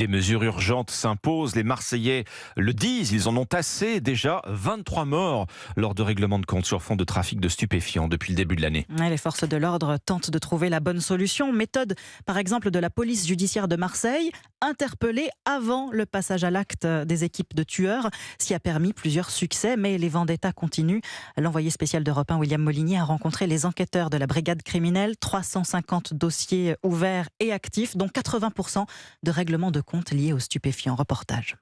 Des mesures urgentes s'imposent, les Marseillais le disent, ils en ont assez. Déjà 23 morts lors de règlements de compte sur fond de trafic de stupéfiants depuis le début de l'année. Ouais, les forces de l'ordre tentent de trouver la bonne solution. Méthode, par exemple, de la police judiciaire de Marseille, interpellée avant le passage à l'acte des équipes de tueurs, ce qui a permis plusieurs succès. Mais les vendettas continuent. L'envoyé spécial d'Europe 1, William Molinier, a rencontré les enquêteurs de la brigade criminelle. 350 dossiers ouverts et actifs, dont 80% de règlements de compte liés aux stupéfiants. Reportage.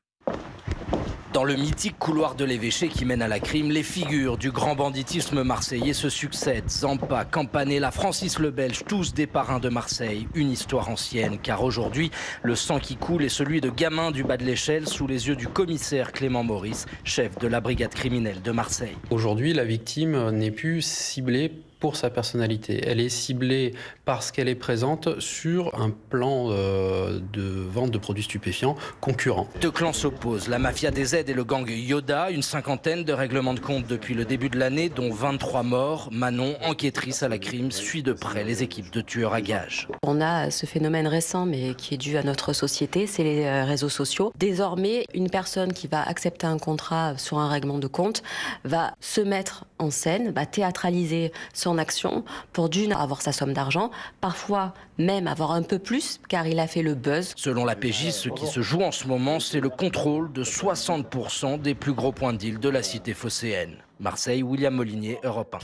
Dans le mythique couloir de l'évêché qui mène à la crime, les figures du grand banditisme marseillais se succèdent. Zampa, Campanella, Francis le Belge, tous des parrains de Marseille. Une histoire ancienne, car aujourd'hui, le sang qui coule est celui de gamins du bas de l'échelle sous les yeux du commissaire Clément Maurice, chef de la brigade criminelle de Marseille. Aujourd'hui, la victime n'est plus ciblée pour sa personnalité. Elle est ciblée parce qu'elle est présente sur un plan de vente de produits stupéfiants concurrents. Deux clans s'opposent, la mafia des aides et le gang Yoda, une cinquantaine de règlements de compte depuis le début de l'année, dont 23 morts. Manon, enquêtrice à la crime, suit de près les équipes de tueurs à gages. On a ce phénomène récent, mais qui est dû à notre société, c'est les réseaux sociaux. Désormais, une personne qui va accepter un contrat sur un règlement de compte va se mettre en scène, va théâtraliser son action pour d'une avoir sa somme d'argent, parfois même avoir un peu plus car il a fait le buzz. Selon la PJ, ce qui se joue en ce moment, c'est le contrôle de 60% des plus gros points de deal de la cité phocéenne. Marseille, William Molinier, Europe 1.